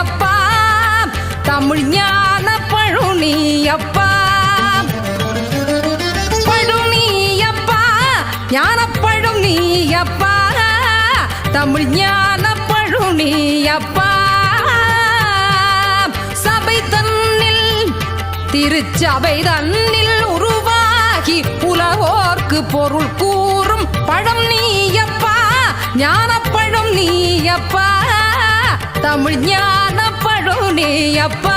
நீயப்பா தமிழ் ஞான பழுனியப்பா பழுனியப்பா ஞான பழுனியப்பா தமிழ் ஞான பழுனியப்பா சபை தன்னில் திருச்சபை தன்னில் உருவாகி உலகோர்க்கு பொருள் கூறும் பழம் நீயப்பா ஞானப்பழம் நீயப்பா தமிழ் ஞான பழுனியப்பா